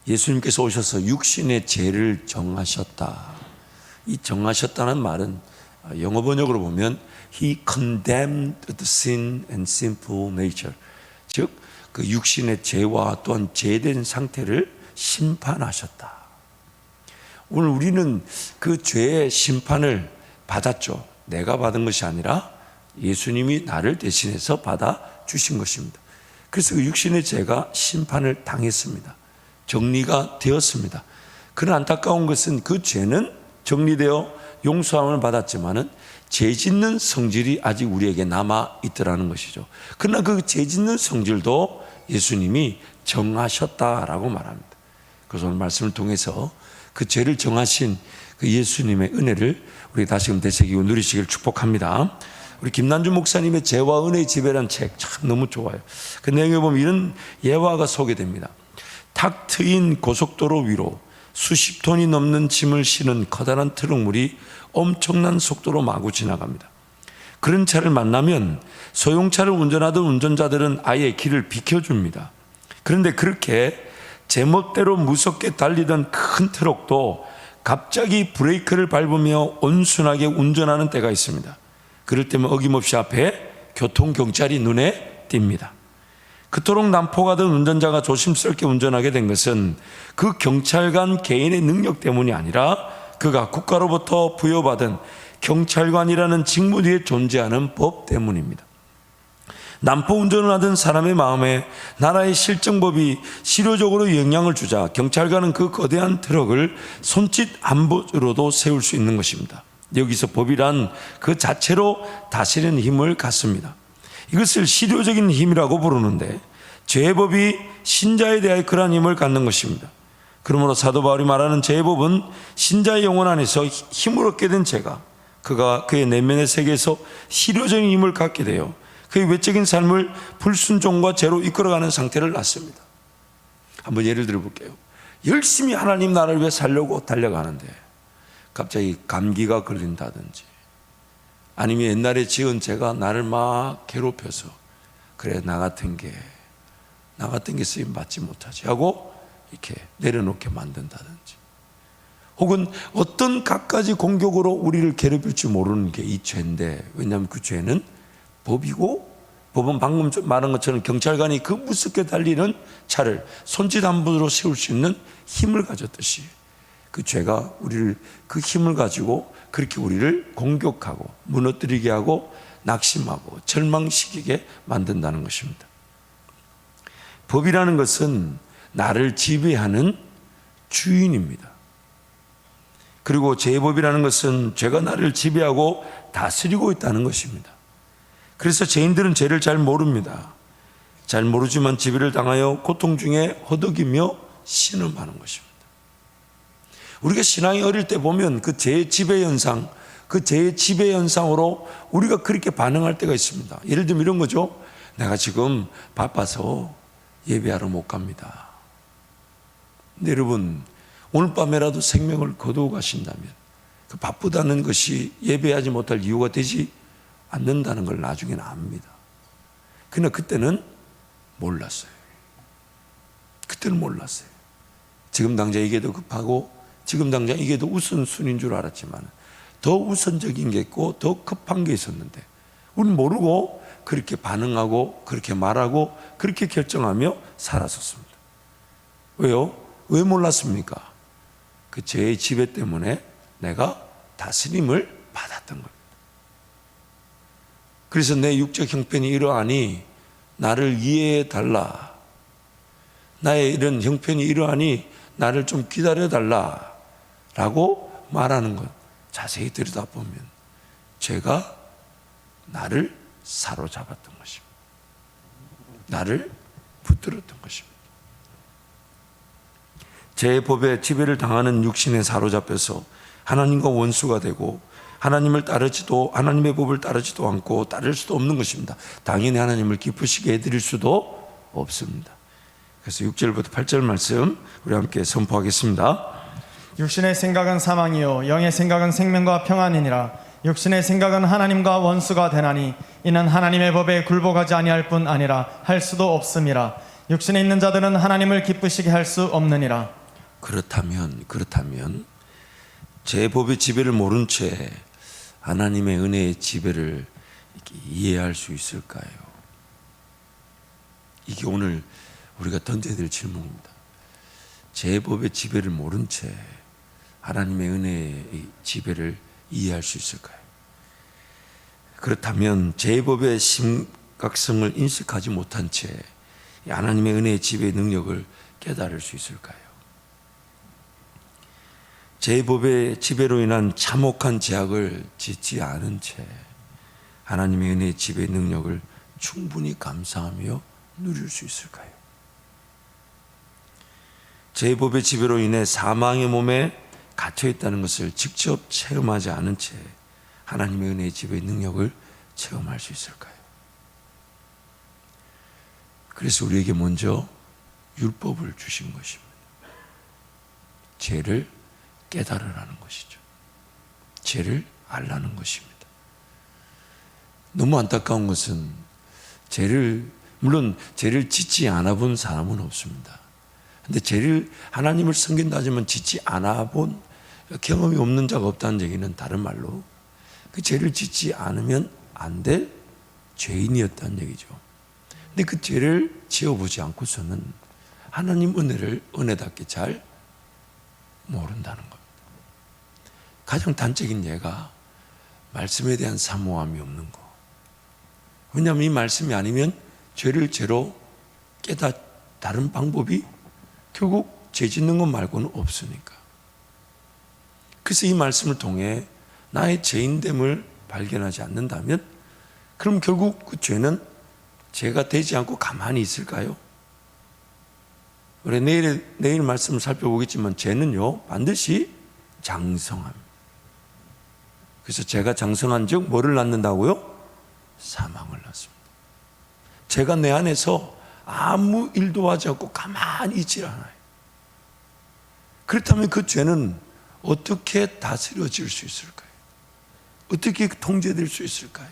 예수님께서 오셔서 육신의 죄를 정하셨다. 이 정하셨다는 말은 영어 번역으로 보면 He condemned the sin and sinful nature. 즉, 그 육신의 죄와 또한 죄된 상태를 심판하셨다. 오늘 우리는 그 죄의 심판을 받았죠. 내가 받은 것이 아니라 예수님이 나를 대신해서 받아 주신 것입니다. 그래서 그 육신의 죄가 심판을 당했습니다. 정리가 되었습니다. 그러나 안타까운 것은 그 죄는 정리되어 용서함을 받았지만은 죄 짓는 성질이 아직 우리에게 남아 있더라는 것이죠. 그러나 그 죄 짓는 성질도 예수님이 정하셨다라고 말합니다. 그래서 오늘 말씀을 통해서 그 죄를 정하신 그 예수님의 은혜를 우리 다시금 되새기고 누리시기를 축복합니다. 우리 김난주 목사님의 죄와 은혜의 지배라는 책 참 너무 좋아요. 그 내용에 보면 이런 예화가 소개됩니다. 탁 트인 고속도로 위로 수십 톤이 넘는 짐을 실은 커다란 트럭물이 엄청난 속도로 마구 지나갑니다. 그런 차를 만나면 소형차를 운전하던 운전자들은 아예 길을 비켜줍니다. 그런데 그렇게 제멋대로 무섭게 달리던 큰 트럭도 갑자기 브레이크를 밟으며 온순하게 운전하는 때가 있습니다. 그럴 때면 어김없이 앞에 교통경찰이 눈에 띕니다. 그토록 난폭하던 운전자가 조심스럽게 운전하게 된 것은 그 경찰관 개인의 능력 때문이 아니라 그가 국가로부터 부여받은 경찰관이라는 직무 뒤에 존재하는 법 때문입니다. 난폭 운전을 하던 사람의 마음에 나라의 실정법이 실효적으로 영향을 주자 경찰관은 그 거대한 트럭을 손짓 안보로도 세울 수 있는 것입니다. 여기서 법이란 그 자체로 다스리는 힘을 갖습니다. 이것을 실효적인 힘이라고 부르는데 죄의 법이 신자에 대하여 그러한 힘을 갖는 것입니다. 그러므로 사도 바울이 말하는 죄의 법은 신자의 영혼 안에서 힘을 얻게 된 죄가 그가 그의 내면의 세계에서 실효적인 힘을 갖게 되어 그의 외적인 삶을 불순종과 죄로 이끌어가는 상태를 낳습니다. 한번 예를 들어 볼게요. 열심히 하나님 나라를 위해 살려고 달려가는데 갑자기 감기가 걸린다든지 아니면 옛날에 지은 죄가 나를 막 괴롭혀서 그래 나 같은 게 쓰임 받지 못하지 하고 이렇게 내려놓게 만든다든지 혹은 어떤 갖가지 공격으로 우리를 괴롭힐 줄 모르는 게 이 죄인데 왜냐하면 그 죄는 법이고 법은 방금 말한 것처럼 경찰관이 그 무섭게 달리는 차를 손짓 한 번으로 세울 수 있는 힘을 가졌듯이 그 죄가 우리를 그 힘을 가지고 그렇게 우리를 공격하고 무너뜨리게 하고 낙심하고 절망시키게 만든다는 것입니다. 법이라는 것은 나를 지배하는 주인입니다. 그리고 죄법이라는 것은 죄가 나를 지배하고 다스리고 있다는 것입니다. 그래서 죄인들은 죄를 잘 모릅니다. 잘 모르지만 지배를 당하여 고통 중에 허덕이며 신음하는 것입니다. 우리가 신앙이 어릴 때 보면 그 죄의 지배 현상, 그 죄의 지배 현상으로 우리가 그렇게 반응할 때가 있습니다. 예를 들면 이런 거죠. 내가 지금 바빠서 예배하러 못 갑니다. 근데 여러분 오늘 밤에라도 생명을 거두어 가신다면 그 바쁘다는 것이 예배하지 못할 이유가 되지 않는다는 걸 나중에는 압니다. 그러나 그때는 몰랐어요. 지금 당장 이게 더 급하고 지금 당장 이게 더 우선순위인 줄 알았지만 더 우선적인 게 있고 더 급한 게 있었는데 우리는 모르고 그렇게 반응하고 그렇게 말하고 그렇게 결정하며 살았었습니다. 왜요? 왜 몰랐습니까? 그 죄의 지배 때문에 내가 다스림을 받았던 겁니다. 그래서 내 육적 형편이 이러하니 나를 이해해 달라. 나의 이런 형편이 이러하니 나를 좀 기다려 달라 라고 말하는 것 자세히 들여다보면 죄가 나를 사로잡았던 것입니다. 나를 붙들었던 것입니다. 죄의 법에 지배를 당하는 육신에 사로잡혀서 하나님과 원수가 되고 하나님의 법을 따르지도 않고 따를 수도 없는 것입니다. 당연히 하나님을 기쁘시게 해드릴 수도 없습니다. 그래서 6절부터 8절 말씀 우리 함께 선포하겠습니다. 육신의 생각은 사망이요 영의 생각은 생명과 평안이니라. 육신의 생각은 하나님과 원수가 되나니 이는 하나님의 법에 굴복하지 아니할 뿐 아니라 할 수도 없음이라. 육신에 있는 자들은 하나님을 기쁘시게 할 수 없느니라. 그렇다면 제법의 지배를 모른 채 하나님의 은혜의 지배를 이렇게 이해할 수 있을까요? 이게 오늘 우리가 던져야 될 질문입니다. 제법의 지배를 모른 채 하나님의 은혜의 지배를 이해할 수 있을까요? 그렇다면 제법의 심각성을 인식하지 못한 채 하나님의 은혜의 지배의 능력을 깨달을 수 있을까요? 제법의 지배로 인한 참혹한 제약을 짓지 않은 채 하나님의 은혜의 지배의 능력을 충분히 감사하며 누릴 수 있을까요? 제법의 지배로 인해 사망의 몸에 갇혀 있다는 것을 직접 체험하지 않은 채 하나님의 은혜의 지배의 능력을 체험할 수 있을까요? 그래서 우리에게 먼저 율법을 주신 것입니다. 죄를 깨달으라는 것이죠. 죄를 알라는 것입니다. 너무 안타까운 것은 물론 죄를 짓지 않아 본 사람은 없습니다. 근데 죄를 하나님을 섬긴다 하지만 짓지 않아 본 경험이 없는 자가 없다는 얘기는 다른 말로 그 죄를 짓지 않으면 안 될 죄인이었다는 얘기죠. 근데 그 죄를 지어보지 않고서는 하나님 은혜를 은혜답게 잘 모른다는 겁니다. 가장 단적인 예가 말씀에 대한 사모함이 없는 거. 왜냐하면 이 말씀이 아니면 죄를 죄로 다른 방법이 결국 죄 짓는 것 말고는 없으니까. 그래서 이 말씀을 통해 나의 죄인됨을 발견하지 않는다면 그럼 결국 그 죄는 죄가 되지 않고 가만히 있을까요? 우리 내일 말씀을 살펴보겠지만 죄는요 반드시 장성합니다. 그래서 죄가 장성한 즉 뭐를 낳는다고요? 사망을 낳습니다. 죄가 내 안에서 아무 일도 하지 않고 가만히 있질 않아요. 그렇다면 그 죄는 어떻게 다스려질 수 있을까요? 어떻게 통제될 수 있을까요?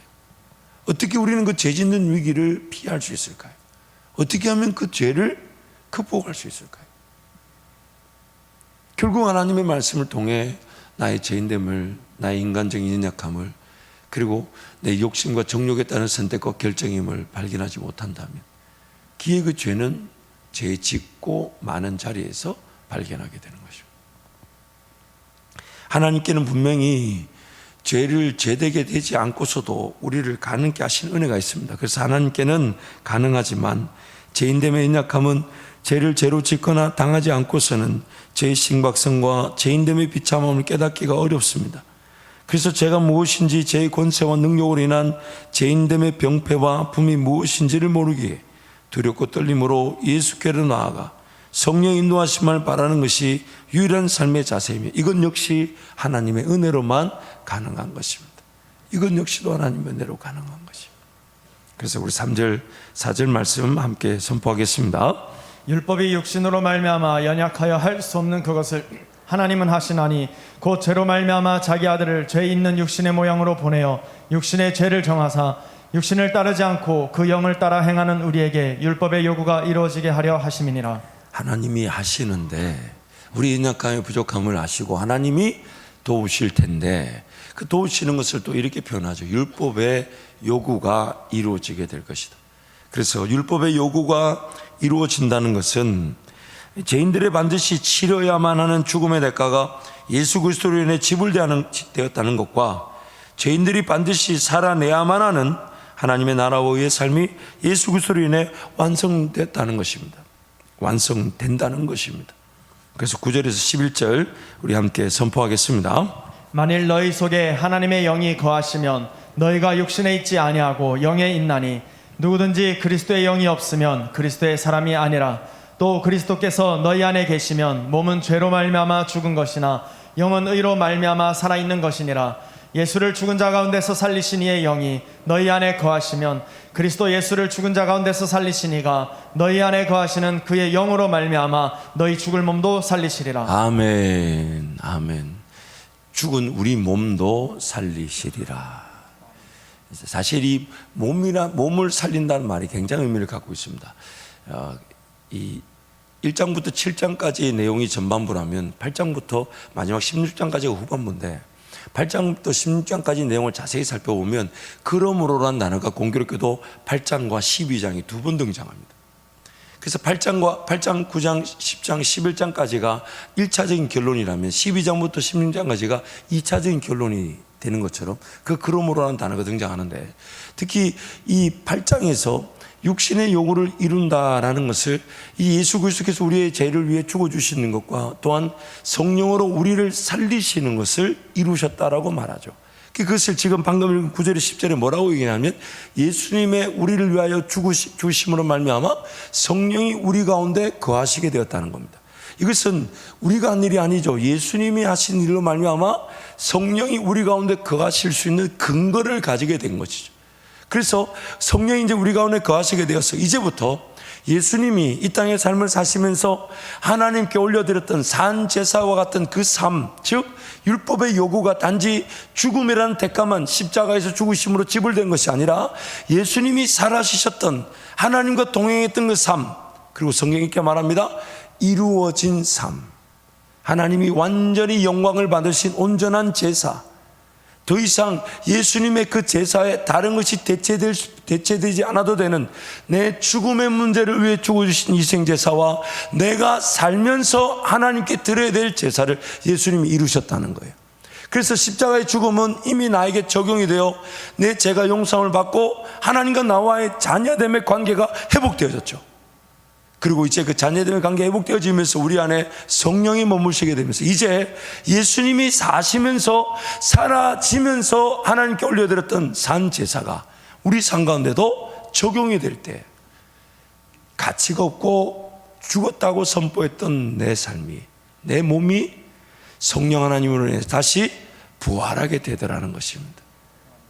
어떻게 우리는 그 죄 짓는 위기를 피할 수 있을까요? 어떻게 하면 그 죄를 극복할 수 있을까요? 결국 하나님의 말씀을 통해 나의 죄인됨을, 나의 인간적인 연약함을, 그리고 내 욕심과 정욕에 따른 선택과 결정임을 발견하지 못한다면 기회 그 죄는 죄 짓고 많은 자리에서 발견하게 되는 것입니다. 하나님께는 분명히 죄를 죄되게 되지 않고서도 우리를 가능케 하신 은혜가 있습니다. 그래서 하나님께는 가능하지만 죄인됨의 연약함은 죄를 죄로 짓거나 당하지 않고서는 죄의 심각성과 죄인됨의 비참함을 깨닫기가 어렵습니다. 그래서 죄가 무엇인지, 죄의 권세와 능력으로 인한 죄인됨의 병폐와 아픔이 무엇인지를 모르기에 두렵고 떨림으로 예수께로 나아가 성령의 인도하심을 바라는 것이 유일한 삶의 자세이며 이것 역시 하나님의 은혜로만 가능한 것입니다. 이것 역시도 하나님의 은혜로 가능한 것입니다. 그래서 우리 3절, 4절 말씀 함께 선포하겠습니다. 율법이 육신으로 말미암아 연약하여 할 수 없는 그것을 하나님은 하시나니 곧 죄로 말미암아 자기 아들을 죄 있는 육신의 모양으로 보내어 육신의 죄를 정하사 육신을 따르지 않고 그 영을 따라 행하는 우리에게 율법의 요구가 이루어지게 하려 하심이니라. 하나님이 하시는데 우리 연약함의 부족함을 아시고 하나님이 도우실 텐데 그 도우시는 것을 또 이렇게 표현하죠. 율법의 요구가 이루어지게 될 것이다. 그래서 율법의 요구가 이루어진다는 것은 죄인들의 반드시 치러야만 하는 죽음의 대가가 예수 그리스도로 인해 지불되었다는 것과 죄인들이 반드시 살아내야만 하는 하나님의 나라와 의의 삶이 예수 그리스도로 인해 완성됐다는 것입니다. 완성된다는 것입니다. 그래서 9절에서 11절 우리 함께 선포하겠습니다. 만일 너희 속에 하나님의 영이 거하시면 너희가 육신에 있지 아니하고 영에 있나니 누구든지 그리스도의 영이 없으면 그리스도의 사람이 아니라 또 그리스도께서 너희 안에 계시면 몸은 죄로 말미암아 죽은 것이나 영은 의로 말미암아 살아있는 것이니라. 예수를 죽은 자 가운데서 살리신 이의 영이 너희 안에 거하시면 그리스도 예수를 죽은 자 가운데서 살리신 이가 너희 안에 거하시는 그의 영으로 말미암아 너희 죽을 몸도 살리시리라. 아멘. 아멘. 죽은 우리 몸도 살리시리라. 사실 이 몸을 살린다는 말이 굉장히 의미를 갖고 있습니다. 이 1장부터 7장까지의 내용이 전반부라면 8장부터 마지막 16장까지가 후반부인데 8장부터 16장까지 내용을 자세히 살펴보면 그러므로라는 단어가 공교롭게도 8장과 12장이 두 번 등장합니다. 그래서 8장, 9장, 10장, 11장까지가 1차적인 결론이라면 12장부터 16장까지가 2차적인 결론이 되는 것처럼 그러므로라는 단어가 등장하는데, 특히 이 8장에서 육신의 요구를 이룬다라는 것을 이 예수 그리스도께서 우리의 죄를 위해 죽어주시는 것과 또한 성령으로 우리를 살리시는 것을 이루셨다라고 말하죠. 그것을 지금 방금 읽은 9절에 10절에 뭐라고 얘기하냐면 예수님의 우리를 위하여 죽으심으로 말미암아 성령이 우리 가운데 거하시게 되었다는 겁니다. 이것은 우리가 한 일이 아니죠. 예수님이 하신 일로 말미암아 성령이 우리 가운데 거하실 수 있는 근거를 가지게 된 것이죠. 그래서 성령이 이제 우리 가운데 거하시게 되어서 이제부터 예수님이 이 땅의 삶을 사시면서 하나님께 올려드렸던 산 제사와 같은 그 삶, 즉 율법의 요구가 단지 죽음이라는 대가만 십자가에서 죽으심으로 지불된 것이 아니라 예수님이 살아지셨던 하나님과 동행했던 그 삶, 그리고 성경이 이렇게 말합니다. 이루어진 삶, 하나님이 완전히 영광을 받으신 온전한 제사, 더 이상 예수님의 그 제사에 다른 것이 대체되지 않아도 되는 내 죽음의 문제를 위해 죽어주신 희생제사와 내가 살면서 하나님께 드려야 될 제사를 예수님이 이루셨다는 거예요. 그래서 십자가의 죽음은 이미 나에게 적용이 되어 내 죄가 용서를 받고 하나님과 나와의 자녀됨의 관계가 회복되어졌죠. 그리고 이제 그 자녀됨의 관계가 회복되어지면서 우리 안에 성령이 머무시게 되면서 이제 예수님이 사시면서 사라지면서 하나님께 올려드렸던 산 제사가 우리 삶 가운데도 적용이 될 때 가치가 없고 죽었다고 선포했던 내 삶이, 내 몸이 성령 하나님으로 인해 다시 부활하게 되더라는 것입니다.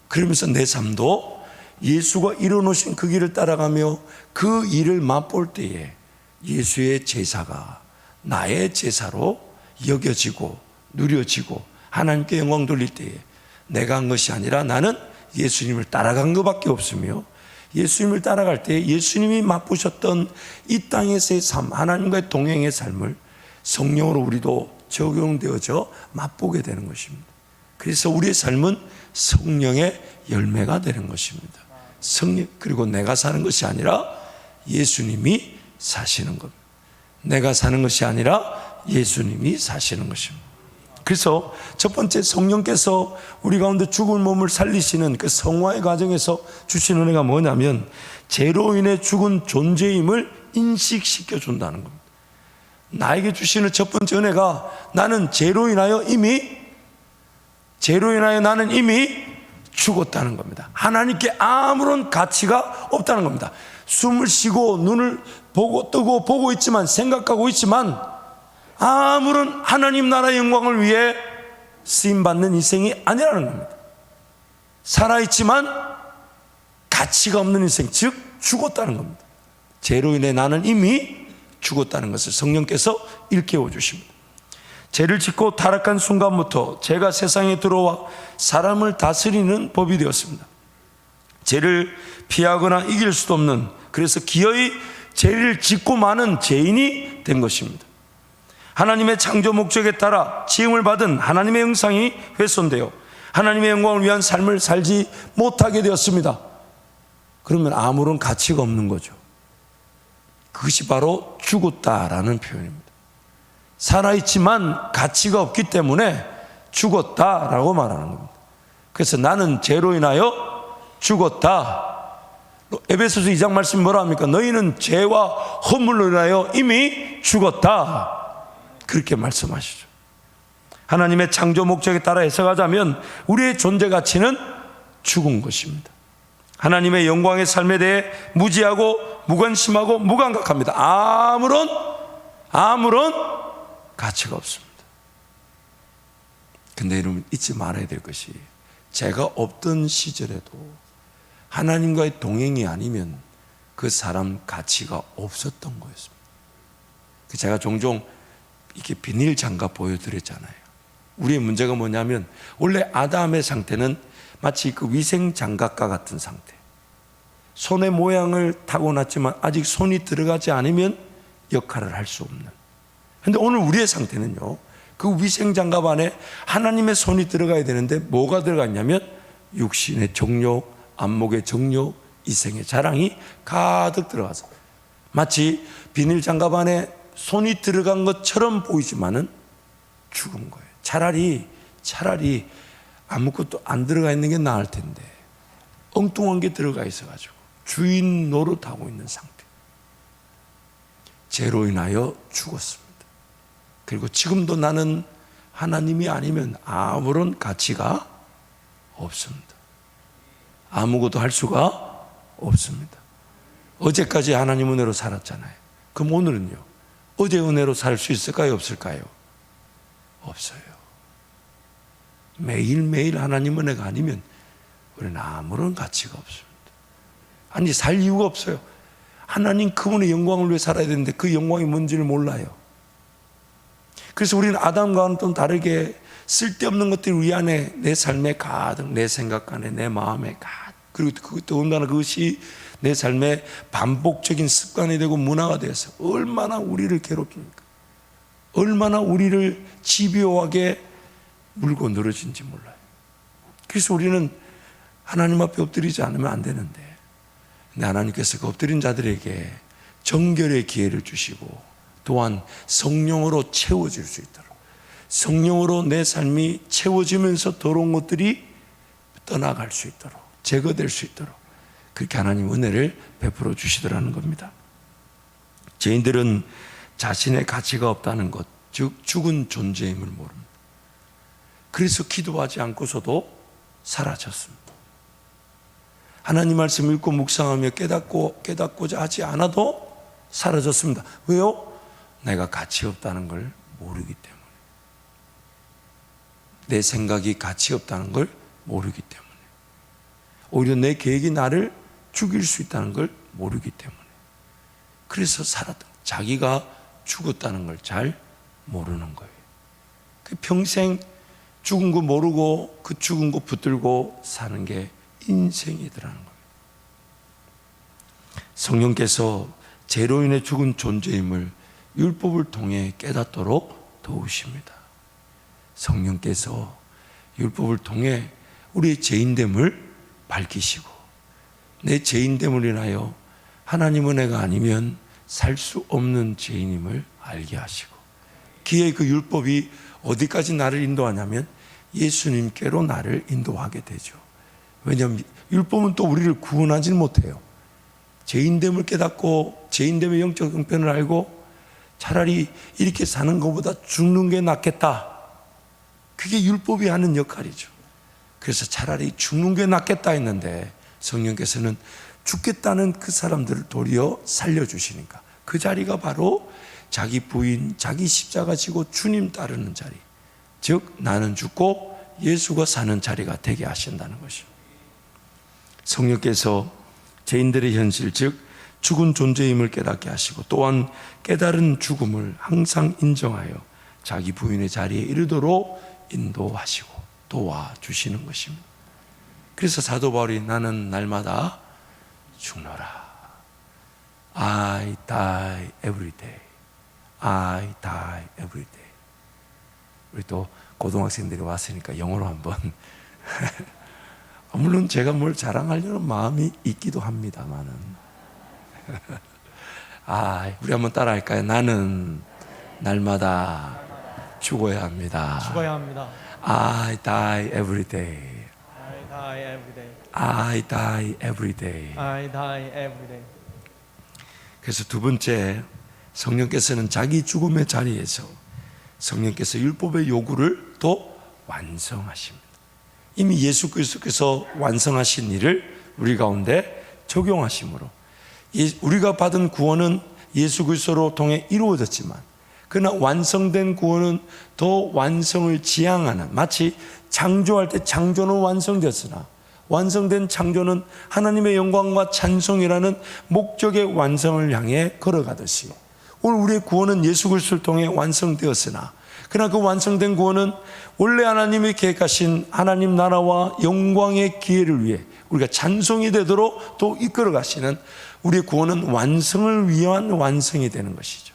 그러면서 내 삶도 예수가 이뤄놓으신 그 길을 따라가며 그 일을 맛볼 때에 예수의 제사가 나의 제사로 여겨지고 누려지고 하나님께 영광 돌릴 때에 내가 한 것이 아니라 나는 예수님을 따라간 것밖에 없으며 예수님을 따라갈 때 예수님이 맛보셨던 이 땅에서의 삶, 하나님과의 동행의 삶을 성령으로 우리도 적용되어져 맛보게 되는 것입니다. 그래서 우리의 삶은 성령의 열매가 되는 것입니다. 성령, 그리고 내가 사는 것이 아니라 예수님이 사시는 것. 내가 사는 것이 아니라 예수님이 사시는 것입니다. 그래서 첫 번째, 성령께서 우리 가운데 죽은 몸을 살리시는 그 성화의 과정에서 주신 은혜가 뭐냐면 죄로 인해 죽은 존재임을 인식시켜 준다는 겁니다. 나에게 주시는 첫 번째 은혜가 나는 죄로 인하여 나는 이미 죽었다는 겁니다. 하나님께 아무런 가치가 없다는 겁니다. 숨을 쉬고 눈을 뜨고 보고 있지만, 생각하고 있지만 아무런 하나님 나라의 영광을 위해 쓰임받는 인생이 아니라는 겁니다. 살아있지만 가치가 없는 인생, 즉 죽었다는 겁니다. 죄로 인해 나는 이미 죽었다는 것을 성령께서 일깨워 주십니다. 죄를 짓고 타락한 순간부터 죄가 세상에 들어와 사람을 다스리는 법이 되었습니다. 죄를 피하거나 이길 수도 없는, 그래서 기어이 죄를 짓고 마는 죄인이 된 것입니다. 하나님의 창조 목적에 따라 지음을 받은 하나님의 형상이 훼손되어 하나님의 영광을 위한 삶을 살지 못하게 되었습니다. 그러면 아무런 가치가 없는 거죠. 그것이 바로 죽었다라는 표현입니다. 살아있지만 가치가 없기 때문에 죽었다라고 말하는 겁니다. 그래서 나는 죄로 인하여 죽었다. 에베소서 2장 말씀이 뭐라 합니까? 너희는 죄와 허물로 인하여 이미 죽었다. 그렇게 말씀하시죠. 하나님의 창조 목적에 따라 해석하자면 우리의 존재 가치는 죽은 것입니다. 하나님의 영광의 삶에 대해 무지하고 무관심하고 무감각합니다. 아무런 가치가 없습니다. 근데 여러분 잊지 말아야 될 것이, 죄가 없던 시절에도 하나님과의 동행이 아니면 그 사람 가치가 없었던 거였습니다. 제가 종종 이렇게 비닐 장갑 보여드렸잖아요. 우리의 문제가 뭐냐면 원래 아담의 상태는 마치 그 위생 장갑과 같은 상태. 손의 모양을 타고났지만 아직 손이 들어가지 않으면 역할을 할 수 없는. 그런데 오늘 우리의 상태는요, 그 위생장갑 안에 하나님의 손이 들어가야 되는데 뭐가 들어갔냐면 육신의 정욕, 안목의 정욕, 이생의 자랑이 가득 들어가서 마치 비닐장갑 안에 손이 들어간 것처럼 보이지만은 죽은 거예요. 차라리 아무것도 안 들어가 있는 게 나을 텐데 엉뚱한 게 들어가 있어가지고 주인 노릇하고 있는 상태. 죄로 인하여 죽었습니다. 그리고 지금도 나는 하나님이 아니면 아무런 가치가 없습니다. 아무것도 할 수가 없습니다. 어제까지 하나님 은혜로 살았잖아요. 그럼 오늘은요? 어제 은혜로 살 수 있을까요? 없을까요? 없어요. 매일매일 하나님 은혜가 아니면 우리는 아무런 가치가 없습니다. 아니, 살 이유가 없어요. 하나님 그분의 영광을 위해 살아야 되는데 그 영광이 뭔지를 몰라요. 그래서 우리는 아담과는 좀 다르게 쓸데없는 것들이 우리 안에, 내 삶에 가득, 내 생각 안에, 내 마음에 가득, 그리고 더군다나 그것이 내 삶의 반복적인 습관이 되고 문화가 되어서 얼마나 우리를 괴롭힙니까? 얼마나 우리를 집요하게 물고 늘어진지 몰라요. 그래서 우리는 하나님 앞에 엎드리지 않으면 안 되는데, 근데 하나님께서 그 엎드린 자들에게 정결의 기회를 주시고 또한 성령으로 채워질 수 있도록, 성령으로 내 삶이 채워지면서 더러운 것들이 떠나갈 수 있도록, 제거될 수 있도록 그렇게 하나님 은혜를 베풀어 주시더라는 겁니다. 죄인들은 자신의 가치가 없다는 것, 즉 죽은 존재임을 모릅니다. 그래서 기도하지 않고서도 사라졌습니다. 하나님 말씀 읽고 묵상하며 깨닫고자 하지 않아도 사라졌습니다. 왜요? 내가 가치 없다는 걸 모르기 때문에. 내 생각이 가치 없다는 걸 모르기 때문에. 오히려 내 계획이 나를 죽일 수 있다는 걸 모르기 때문에. 그래서 살았던, 자기가 죽었다는 걸 잘 모르는 거예요. 평생 죽은 거 모르고 그 죽은 거 붙들고 사는 게 인생이더라는 거예요. 성령께서 죄로 인해 죽은 존재임을 율법을 통해 깨닫도록 도우십니다. 성령께서 율법을 통해 우리의 죄인됨을 밝히시고, 내 죄인됨을 인하여 하나님 은혜가 아니면 살 수 없는 죄인임을 알게 하시고, 기에 그 율법이 어디까지 나를 인도하냐면 예수님께로 나를 인도하게 되죠. 왜냐하면 율법은 또 우리를 구원하지 못해요. 죄인됨을 깨닫고 죄인됨의 영적 형편을 알고 차라리 이렇게 사는 것보다 죽는 게 낫겠다, 그게 율법이 하는 역할이죠. 그래서 차라리 죽는 게 낫겠다 했는데 성령께서는 죽겠다는 그 사람들을 도리어 살려주시니까 그 자리가 바로 자기 부인, 자기 십자가 지고 주님 따르는 자리, 즉 나는 죽고 예수가 사는 자리가 되게 하신다는 것입니다. 성령께서 죄인들의 현실, 즉 죽은 존재임을 깨닫게 하시고 또한 깨달은 죽음을 항상 인정하여 자기 부인의 자리에 이르도록 인도하시고 도와주시는 것입니다. 그래서 사도 바울이 나는 날마다 죽노라. I die every day. I die every day. 우리 또 고등학생들이 왔으니까 영어로 한번 물론 제가 뭘 자랑하려는 마음이 있기도 합니다만은 우리 한번 따라할까요? 나는 날마다 죽어야 합니다. 죽어야 합니다. I die every day. I die every day. I die every day. I die every day. 그래서 두 번째, 성령께서는 자기 죽음의 자리에서 성령께서 율법의 요구를 또 완성하십니다. 이미 예수 그리스도께서 완성하신 일을 우리 가운데 적용하심으로 우리가 받은 구원은 예수 그리스도로 통해 이루어졌지만, 그러나 완성된 구원은 더 완성을 지향하는, 마치 창조할 때 창조는 완성되었으나 완성된 창조는 하나님의 영광과 찬송이라는 목적의 완성을 향해 걸어가듯이 오늘 우리의 구원은 예수 그리스도를 통해 완성되었으나, 그러나 그 완성된 구원은 원래 하나님이 계획하신 하나님 나라와 영광의 기회를 위해 우리가 찬송이 되도록 또 이끌어 가시는 우리의 구원은 완성을 위한 완성이 되는 것이죠.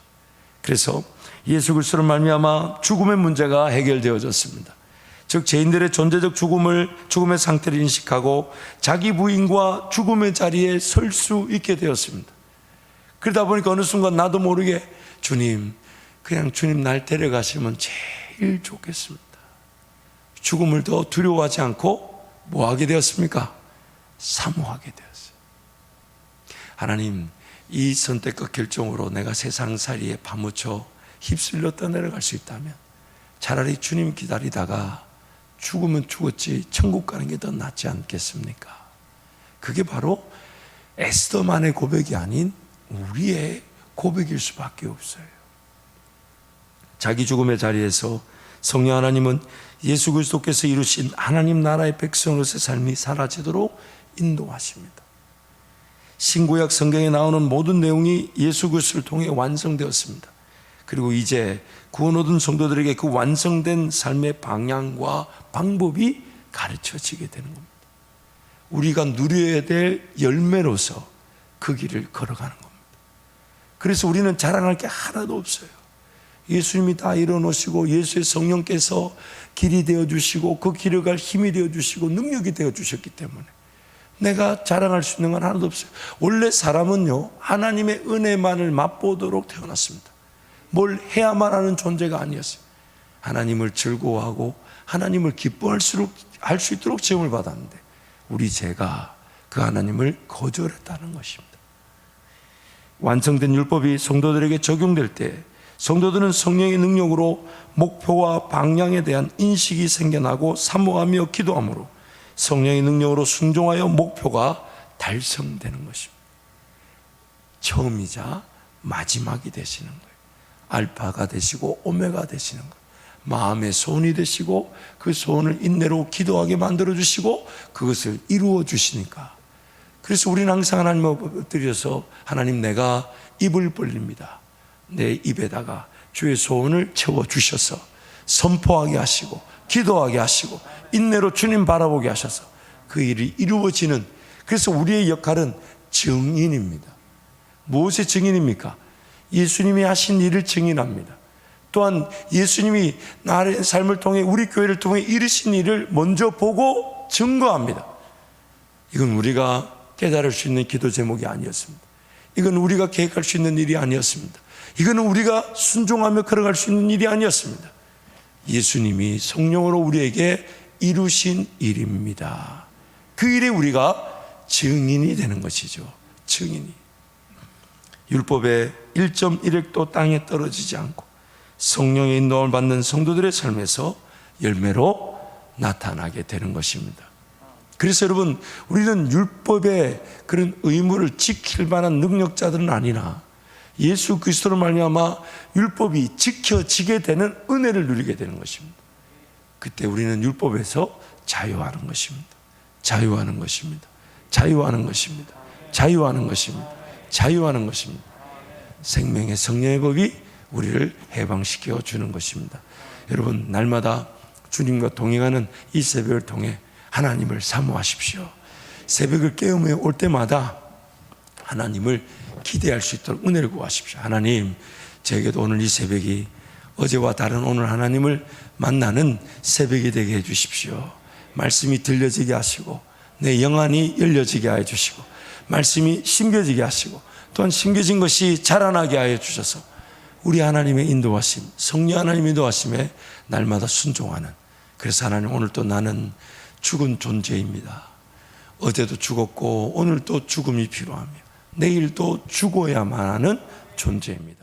그래서 예수 그리스도로 말미암아 죽음의 문제가 해결되어졌습니다. 즉 죄인들의 존재적 죽음의 상태를 인식하고 자기 부인과 죽음의 자리에 설 수 있게 되었습니다. 그러다 보니까 어느 순간 나도 모르게 주님, 그냥 주님 날 데려가시면 제일 좋겠습니다. 죽음을 더 두려워하지 않고 뭐 하게 되었습니까? 사모하게 되었어요. 하나님, 이 선택과 결정으로 내가 세상살이에 파묻혀 휩쓸려 떠내려갈 수 있다면 차라리 주님 기다리다가 죽으면 죽었지 천국 가는 게 더 낫지 않겠습니까? 그게 바로 에스더만의 고백이 아닌 우리의 고백일 수밖에 없어요. 자기 죽음의 자리에서 성령 하나님은 예수 그리스도께서 이루신 하나님 나라의 백성으로서의 삶이 사라지도록 인도하십니다. 신구약 성경에 나오는 모든 내용이 예수 그리스도를 통해 완성되었습니다. 그리고 이제 구원 얻은 성도들에게 그 완성된 삶의 방향과 방법이 가르쳐지게 되는 겁니다. 우리가 누려야 될 열매로서 그 길을 걸어가는 겁니다. 그래서 우리는 자랑할 게 하나도 없어요. 예수님이 다 이뤄놓으시고 예수의 성령께서 길이 되어주시고 그 길을 갈 힘이 되어주시고 능력이 되어주셨기 때문에 내가 자랑할 수 있는 건 하나도 없어요. 원래 사람은요, 하나님의 은혜만을 맛보도록 태어났습니다. 뭘 해야만 하는 존재가 아니었어요. 하나님을 즐거워하고 하나님을 기뻐할 수 있도록 지음을 받았는데 우리 죄가 그 하나님을 거절했다는 것입니다. 완성된 율법이 성도들에게 적용될 때 성도들은 성령의 능력으로 목표와 방향에 대한 인식이 생겨나고 사모하며 기도함으로 성령의 능력으로 순종하여 목표가 달성되는 것입니다. 처음이자 마지막이 되시는 거예요. 알파가 되시고 오메가 되시는 거예요. 마음의 소원이 되시고 그 소원을 인내로 기도하게 만들어주시고 그것을 이루어 주시니까, 그래서 우리는 항상 하나님 앞에 엎드려서 하나님, 내가 입을 벌립니다. 내 입에다가 주의 소원을 채워주셔서 선포하게 하시고 기도하게 하시고 인내로 주님 바라보게 하셔서 그 일이 이루어지는, 그래서 우리의 역할은 증인입니다. 무엇의 증인입니까? 예수님이 하신 일을 증인합니다. 또한 예수님이 나의 삶을 통해 우리 교회를 통해 이루신 일을 먼저 보고 증거합니다. 이건 우리가 깨달을 수 있는 기도 제목이 아니었습니다. 이건 우리가 계획할 수 있는 일이 아니었습니다. 이거는 우리가 순종하며 걸어갈 수 있는 일이 아니었습니다. 예수님이 성령으로 우리에게 이루신 일입니다. 그 일에 우리가 증인이 되는 것이죠. 증인이. 율법의 1.1획도 땅에 떨어지지 않고 성령의 인도함을 받는 성도들의 삶에서 열매로 나타나게 되는 것입니다. 그래서 여러분, 우리는 율법의 그런 의무를 지킬 만한 능력자들은 아니나 예수 그리스도로 말미암아 율법이 지켜지게 되는 은혜를 누리게 되는 것입니다. 그때 우리는 율법에서 자유하는 것입니다. 자유하는 것입니다. 자유하는 것입니다. 자유하는 것입니다. 자유하는 것입니다. 생명의 성령의 법이 우리를 해방시켜 주는 것입니다. 여러분, 날마다 주님과 동행하는 이 새벽을 통해 하나님을 사모하십시오. 새벽을 깨우며 올 때마다 하나님을 기대할 수 있도록 은혜를 구하십시오. 하나님, 저에게도 오늘 이 새벽이 어제와 다른 오늘 하나님을 만나는 새벽이 되게 해주십시오. 말씀이 들려지게 하시고 내 영안이 열려지게 하여 주시고 말씀이 심겨지게 하시고 또한 심겨진 것이 자라나게 하여 주셔서 우리 하나님의 인도하심, 성령 하나님의 인도하심에 날마다 순종하는, 그래서 하나님, 오늘 또 나는 죽은 존재입니다. 어제도 죽었고 오늘 또 죽음이 필요하며 내일 또 죽어야만 하는 존재입니다.